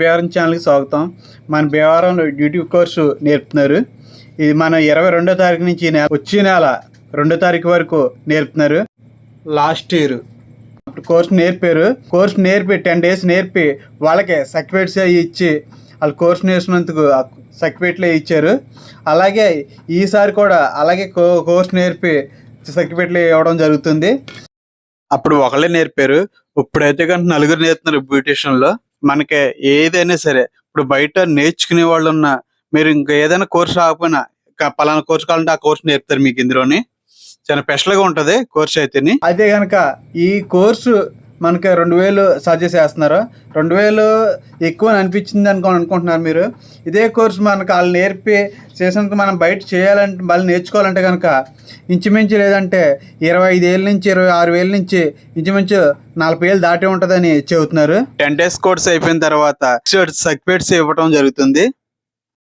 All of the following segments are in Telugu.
భీమవరం ఛానల్కి స్వాగతం. మన భీమవరంలో డ్యూటీ కోర్సు నేర్పుతున్నారు. ఇది మన 22వ తారీఖు నుంచి వచ్చే నెల 2వ తారీఖు వరకు నేర్పుతున్నారు. లాస్ట్ ఇయర్ కోర్సు నేర్పారు. కోర్సు నేర్పి 10 days నేర్పి వాళ్ళకి సర్టిఫికేట్స్ ఇచ్చి వాళ్ళు కోర్సు నేర్చినందుకు సర్టిఫికేట్లు ఇచ్చారు. అలాగే ఈసారి కూడా అలాగే కోర్సు నేర్పి సర్టిఫికేట్లు ఇవ్వడం జరుగుతుంది. అప్పుడు ఒకళ్ళే నేర్పారు, ఇప్పుడైతే కనుక 4 నేర్పుతున్నారు. బ్యూటిషియన్లో మనకి ఏదైనా సరే ఇప్పుడు బయట నేర్చుకునే వాళ్ళు ఉన్నా, మీరు ఇంకా ఏదైనా కోర్సు రాకపోయినా పలానా కోర్సు కావాలంటే ఆ కోర్సు నేర్పుతారు మీకు. ఇందులోని చాలా స్పెషల్గా ఉంటుంది కోర్సు అయితేని. అయితే కనుక ఈ కోర్సు మనకి 2000 సజెస్ట్ చేస్తున్నారు. 2000 ఎక్కువ అనిపించింది అనుకుంటున్నారు మీరు. ఇదే కోర్సు మనకు వాళ్ళు నేర్పి చేసినంత మనం బయట చేయాలంటే మళ్ళీ నేర్చుకోవాలంటే కనుక ఇంచుమించు లేదంటే 25 ఏళ్ళ నుంచి 26 వేల నుంచి ఇంచుమించు 40 ఏళ్ళు దాటి ఉంటుందని చెబుతున్నారు. 10 days కోర్స్ అయిపోయిన తర్వాత సర్టిఫికేట్స్ ఇవ్వడం జరుగుతుంది.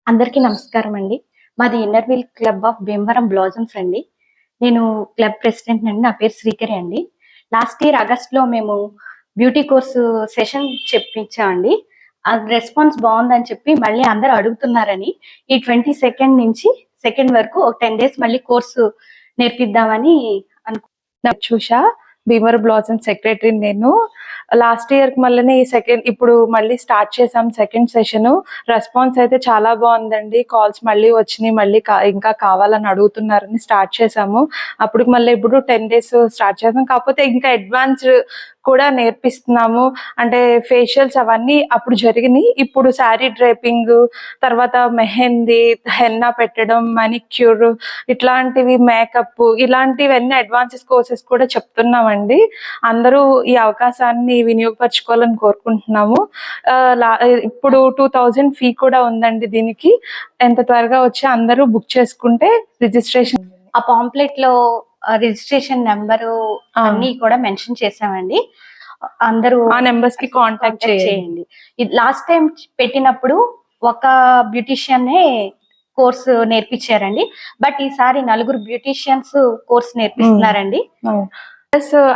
అందరికీ నమస్కారం అండి. మాది inner wheel club of Bhimavaram blossoms అండి. నేను క్లబ్ ప్రెసిడెంట్ అండి. నా పేరు శ్రీకరి అండి. లాస్ట్ ఇయర్ ఆగస్ట్లో మేము బ్యూటీ కోర్సు సెషన్ చెప్పించామండి. ఆ రెస్పాన్స్ బాగుందని చెప్పి మళ్ళీ అందరూ అడుగుతున్నారని ఈ 22nd నుంచి 2nd వరకు ఒక 10 days మళ్ళీ కోర్సు నేర్పిద్దామని అనుకుంటున్నాను. చూషా భీమవరం బ్లాజమ్ సెక్రటరీ నేను. లాస్ట్ ఇయర్ మళ్ళీ ఇప్పుడు మళ్ళీ స్టార్ట్ చేసాం సెకండ్ సెషన్. రెస్పాన్స్ అయితే చాలా బాగుందండి. కాల్స్ మళ్ళీ వచ్చినాయి, మళ్ళీ ఇంకా కావాలని అడుగుతున్నారని స్టార్ట్ చేసాము. అప్పుడు మళ్ళీ ఇప్పుడు 10 days స్టార్ట్ చేసాం. కాకపోతే ఇంకా అడ్వాన్స్డ్ కూడా నేర్పిస్తున్నాము. అంటే ఫేషియల్స్ అవన్నీ అప్పుడు జరిగినాయి. ఇప్పుడు శారీ డ్రేపింగ్, తర్వాత మెహందీ, హెన్నా పెట్టడం, మనిక్యూర్, ఇట్లాంటివి మేకప్, ఇలాంటివన్నీ అడ్వాన్సెస్ కోర్సెస్ కూడా చెప్తున్నామండి. అందరూ ఈ అవకాశాన్ని వినియోగపరచుకోవాలని కోరుకుంటున్నాము. ఇప్పుడు 2000 ఫీ కూడా ఉందండి దీనికి. ఎంత త్వరగా వచ్చి అందరూ బుక్ చేసుకుంటే రిజిస్ట్రేషన్. ఆ పాంప్లెట్ లో రిజిస్ట్రేషన్ నెంబరు అన్ని కూడా మెన్షన్ చేసామండి. అందరూ ఆ నెంబర్స్ కి కాంటాక్ట్ చేయండి. లాస్ట్ టైం పెట్టినప్పుడు ఒక బ్యూటిషియన్ కోర్సు నేర్పించారండి. బట్ ఈసారి 4 బ్యూటిషియన్స్ కోర్స్ నేర్పిస్తున్నారండి.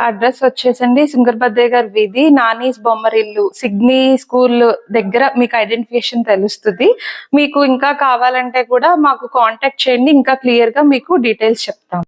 అడ్రస్ వచ్చేసండి సుంగర్బద్దయ్య గారి వీధి, నానీస్ బొమ్మరిల్లు, సిగ్నీ స్కూల్ దగ్గర మీకు ఐడెంటిఫికేషన్ తెలుస్తుంది. మీకు ఇంకా కావాలంటే కూడా మాకు కాంటాక్ట్ చేయండి. ఇంకా క్లియర్ గా మీకు డీటెయిల్స్ చెప్తాం.